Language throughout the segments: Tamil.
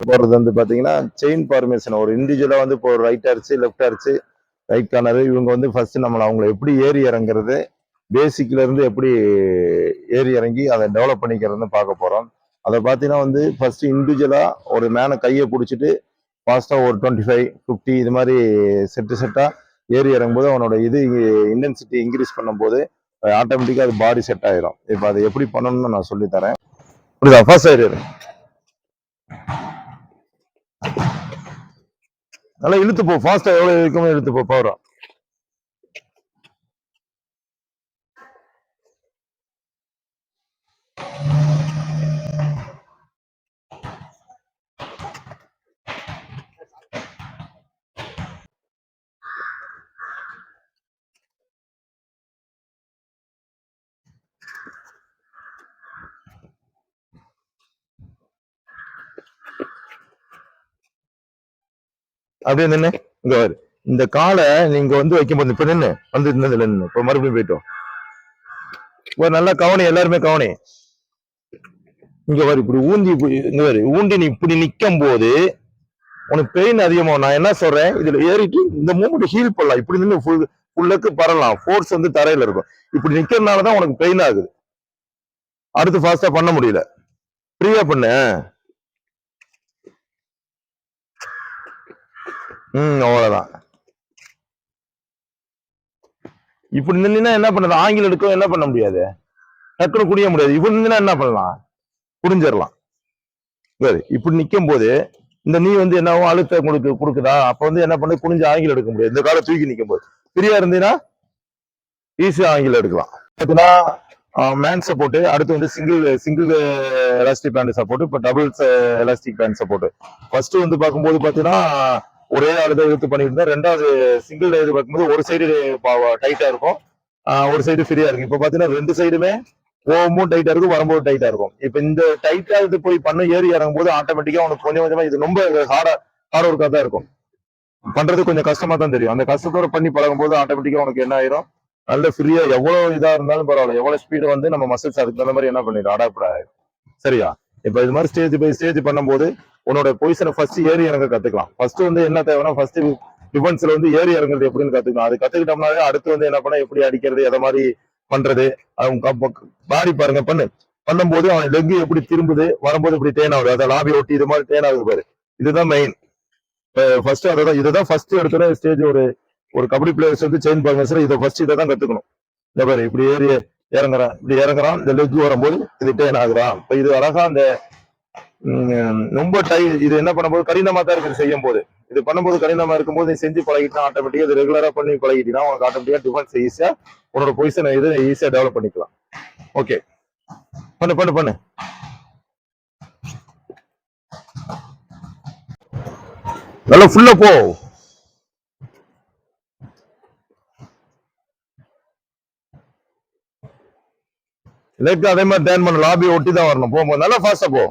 போடுறது வந்து பாத்தீங்கன்னா செயின் ஃபார்மேஷன் ஒரு இண்டிவிஜுவலா வந்து இப்போ ரைட் அரிச்சு லெஃப்ட் அரிச்சு ரைட் கார்னர் இவங்க வந்து ஃபர்ஸ்ட் நம்மளை அவங்களை எப்படி ஏறி இறங்குறது பேசிக்ல இருந்து எப்படி ஏறி இறங்கி அதை டெவலப் பண்ணிக்கிறதுன்னு பார்க்க போறோம். அதை பார்த்தீங்கன்னா வந்து ஃபர்ஸ்ட் இண்டிவிஜுவலா ஒரு மேனை கையை பிடிச்சிட்டு ஃபாஸ்டா ஒரு 25 50 இது மாதிரி செட்டா ஏறி இறங்கும்போது அவனோட இது இன்டென்சிட்டி இன்க்ரீஸ் பண்ணும்போது ஆட்டோமேட்டிக்கா அது பாடி செட் ஆயிரும். இப்போ அதை எப்படி பண்ணணும்னு நான் சொல்லி தரேன். புரியுதா? ஃபர்ஸ்ட் சைடு நல்லா இழுத்து போ, ஃபாஸ்டா எவ்வளவு இருக்குமோ இழுத்து போ, பவரா. அப்படியே நின்று இங்க வரு. இந்த காலை நீங்க வந்து வைக்கும்போது இப்ப நின்று வந்து இருந்ததுல நின்று இப்ப மறுபடியும் போயிட்டோம். ஒரு நல்லா கவனி, எல்லாருமே கவனி. இங்க வரு, இப்படி ஊந்தி இங்க வரு, ஊண்டி நீ இப்படி நிக்கும் போது உனக்கு பெயின் அதிகமாகும். நான் என்ன சொல்றேன், இதுல ஏறிட்டு இந்த மூமெண்ட் ஹீல் பண்ணலாம். இப்படி நின்று ஃபுல்லுக்கு பரலாம். ஃபோர்ஸ் வந்து தரையில இருக்கும். இப்படி நிக்கிறதுனாலதான் உனக்கு பெயின் ஆகுது. அடுத்து ஃபாஸ்டா பண்ண முடியல. ஃப்ரீயா பண்ண. அவ்வளவுதான். இப்படி நின்னா என்ன பண்ணது, ஆங்கில எடுக்க என்ன பண்ண முடியாது, டக்குனு குடிய முடியாது. இப்படி நின்னா என்ன பண்ணலாம், புரிஞ்சிடலாம். இப்படி நிக்கும் போது இந்த நீ வந்து என்ன அழுத்த உங்களுக்கு கொடுக்குதா, அப்ப வந்து என்ன பண்ண, குனிஞ்சு ஆங்கில எடுக்க முடியாது. இந்த காலை தூக்கி நிக்கும் போது ஃப்ரீயா இருந்தீங்கன்னா ஈஸியா ஆங்கில எடுக்கலாம். பார்த்தீங்கன்னா மேன் சப்போர்ட், அடுத்து வந்து சிங்கிள் எலாஸ்டிக் பேண்ட் சப்போர்ட், இப்போ double elastic pant support. First வந்து பார்க்கும்போது பார்த்தீங்கன்னா ஒரே ஆளுதான் இழுத்து பண்ணிட்டு இருந்தா. ரெண்டாவது சிங்கிள் இது பார்க்கும்போது ஒரு சைடு டைட்டா இருக்கும், ஒரு சைடு ஃப்ரீயா இருக்கும். இப்போ பார்த்தீங்கன்னா ரெண்டு சைடுமே போகும்போது டைட்டா இருக்கும், வரும்போது டைட்டா இருக்கும். இப்ப இந்த டைட்டா இது போய் பண்ண ஏறி இறங்கும் போது ஆட்டோமேட்டிக்கா உனக்கு கொஞ்சம் கொஞ்சமா இது ரொம்ப ஹார்ட் ஒர்க்கா தான் இருக்கும். பண்றது கொஞ்சம் கஷ்டமா தான் தெரியும். அந்த கஷ்டத்தோட பண்ணி பழகும் போது ஆட்டோமேட்டிக்கா உனக்கு என்ன ஆயிரும், நல்ல ஃப்ரீயா எவ்வளவு இதா இருந்தாலும் பரவாயில்ல, எவ்வளவு ஸ்பீடு வந்து நம்ம மசில்ஸ் அதுக்கு தகுந்த மாதிரி என்ன பண்ணிடும், அடாப்ட் ஆயிடும். சரியா? இப்ப இது மாதிரி ஸ்டேஜ் பை ஸ்டேஜ் பண்ணும்போது உன்னோட பொசிஷனை ஃபர்ஸ்ட் ஏறி இறங்க கத்துக்கலாம். ஃபர்ஸ்ட் வந்து என்ன தேவைன்னா, ஃபர்ஸ்ட் டிஃபென்ஸ்ல வந்து ஏறி இறங்குறது எப்படின்னு கத்துக்கலாம். அது கத்துக்கிட்டோம்னாலே அடுத்து வந்து என்ன பண்ண, எப்படி அடிக்கிறது, எதை மாதிரி பண்றது, அவங்க பாடி பாருங்க பண்ணும்போது அவன் லெக் எப்படி திரும்புது, வரும்போது இப்படி டேன் ஆகுது, அதை லாபி ஒட்டி இது மாதிரி டேன் ஆகுது பாரு. இதுதான் மெயின். ஃபர்ஸ்ட் அதான், இதுதான் ஃபர்ஸ்ட் எடுத்துற ஸ்டேஜ். ஒரு கபடி பிளேயர்ஸ் வந்து செயின் பார்மேஷன் இதை ஃபர்ஸ்ட் இதை தான் கத்துக்கணும். இந்த பாரு, இப்படி ஏறி இறங்குறான், இப்படி இறங்குறான், இந்த லெக் வரும்போது இது டேன் ஆகுறான். இப்ப இது அழகா அந்த ரொம்ப இது என்ன பண்ணும்போது கடினமா தான் இருக்கு செய்யும் போது. இது பண்ணும்போது கடினமா இருக்கும்போது நீ செஞ்சு பழகிட்டா ஆட்டோமேட்டிக்கா இது ரெகுலரா பண்ணி பழகிட்டீங்கன்னா உனக்கு ஆட்டோமேட்டிக்கா டிஃபென்ஸ் ஈஸியா உன்னோட பொசிஷன் இது ஈஸியா டெவலப் பண்ணிக்கலாம். ஓகே, பண்ணு பண்ணு பண்ணு. நல்லா ஃபுல்லா போ. லெக் அதே மாதிரி டேன் பண்ண, லாபி ஒட்டி தான் வரணும். போகும்போது நல்லா ஃபாஸ்டா போ.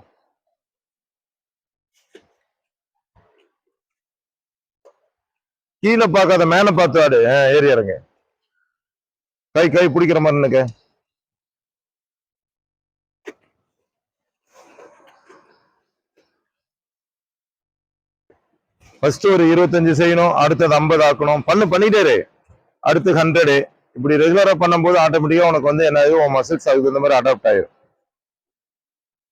கீழே பார்க்காத, மேல பார்த்து ஆடு. ஏறி இறங்க, கை பிடிக்கிற மாதிரி எனக்கு. ஃபர்ஸ்ட் ஒரு 25 செய்யணும், அடுத்தது 50 ஆக்கணும். பண்ணிட்டே அடுத்து 100. இப்படி ரெகுலரா பண்ணும்போது ஆட்டோமேட்டிக்கா உனக்கு வந்து என்ன ஆகும், உன் மசில்ஸ் அதுக்கு இந்த மாதிரி அடாப்ட் ஆயிடும்.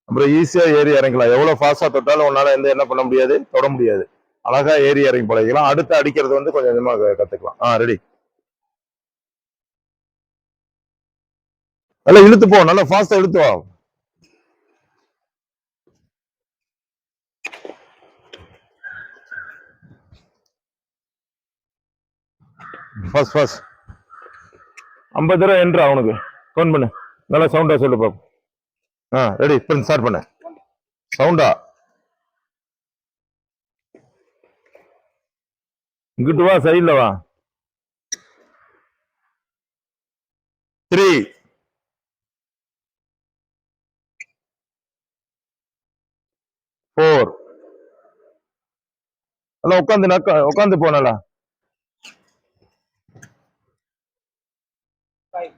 அப்புறம் ஈஸியா ஏறி இறங்கலாம். எவ்வளவு ஃபாஸ்டா தொட்டாலும் உன்னால என்ன பண்ண முடியாது, தொட முடியாது. அழகா ஏறி இறங்கி பழகிக்கலாம். அடுத்து அடிக்கிறது வந்து கொஞ்சம் கொஞ்சமா கத்துக்கலாம். ரெடி. நல்லா இழுத்து போ, நல்லா ஃபாஸ்டா இழுத்து வா. ஃபர்ஸ்ட் 50 தடவை என்றா அவனுக்கு கவுண்ட் பண்ணு. நல்லா சவுண்டா சொல்லு பாப்போம். ரெடி, ஸ்டார்ட் பண்ண. சவுண்டா இங்கிட்டு வா, சைட்ல வா. 3 4 நல்லா உட்காந்து போனல. 5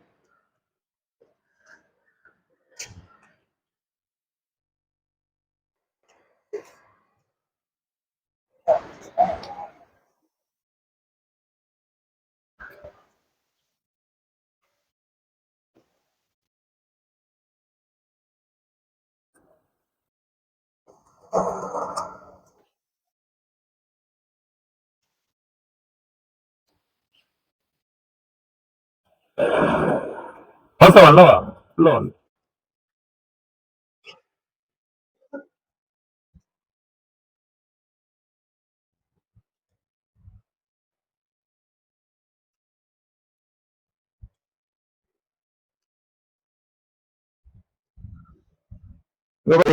பாசம் அல்லவா உள்ள வந்து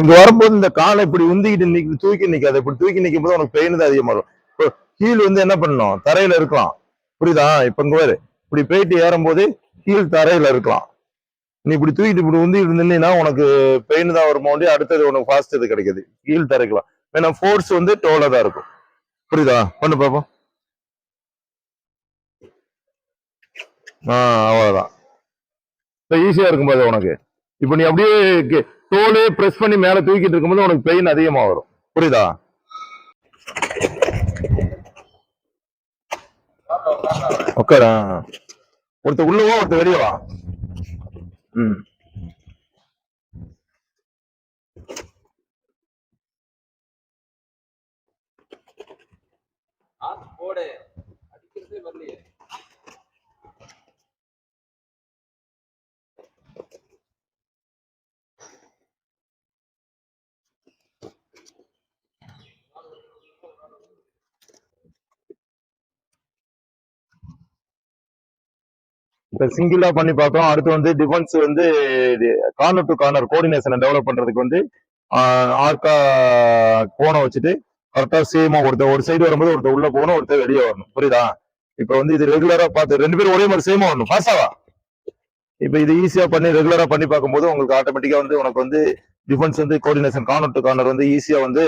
இங்க வரும்போது இந்த காலை இப்படி உந்திக்கிட்டு தூக்கி நிக்காது. இப்படி தூக்கி நிக்கும் போது உனக்கு பெயின் தான் அதிகமா இருக்கும். இப்போ ஹீல் வந்து என்ன பண்ணணும், தரையில இருக்கலாம். புரியுதா? இப்ப இங்க வேறு இப்படி போயிட்டு ஏறும் போது ஹீல் தரையில இருக்கலாம். நீ இப்படி தூக்கிட்டு இப்படி உந்திட்டு இருந்தீங்கன்னா உனக்கு பெயின் தான் வருமோ, அடுத்தது உனக்கு ஃபாஸ்ட் இது கிடைக்குது. ஹீல் தரைக்கலாம். ஏன்னா ஃபோர்ஸ் வந்து டோல தான் இருக்கும். புரியுதா? பண்ணு பாப்போம். அவ்வளவுதான். ஈஸியா இருக்கும் போது உனக்கு இப்ப நீ அப்படியே தோலே பிரஸ் பண்ணி மேல தூக்கிட்டு இருக்கும்போது உனக்கு பெயின் அதிகமா வரும். புரியுதா? உட்கார ஒருத்தர் உள்ளவா ஒருத்தர் வெளியவா. ம் இப்ப சிங்கிளா பண்ணி பார்த்தோம். அடுத்து வந்து டிஃபென்ஸ் வந்து கார்னர் டு கார்னர் கோஆர்டினேஷனை டெவலப் பண்றதுக்கு வந்து ஆர்கா கோணை வச்சுட்டு கரெக்டா சேமா ஒரு சைடு வரும்போது ஒருத்தர் உள்ள போகணும், ஒருத்தர் வெளியே வரணும். புரியுதா? இப்ப வந்து இது ரெகுலரா பார்த்து 2 பேரும் ஒரே மாதிரி சேமா வரணும். பாசாவா இப்ப இது ஈஸியா பண்ணி ரெகுலரா பண்ணி பார்க்கும்போது உங்களுக்கு ஆட்டோமேட்டிக்கா வந்து உனக்கு வந்து டிஃபென்ஸ் வந்து கோஆர்டினேஷன் கார்னர் டு கார்னர் வந்து ஈஸியா வந்து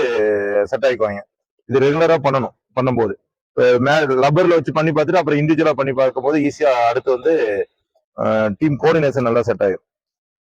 செட் ஆயிக்குவாங்க. இது ரெகுலரா பண்ணணும். பண்ணும்போது ரப்பர்ல வச்சு பண்ணி பார்த்துட்டு அப்புறம் இண்டிவிஜுவலா பண்ணி பார்க்கும்போது ஈஸியா அடுத்து வந்து டீம் கோஆர்டினேஷன் நல்லா செட் ஆகும்.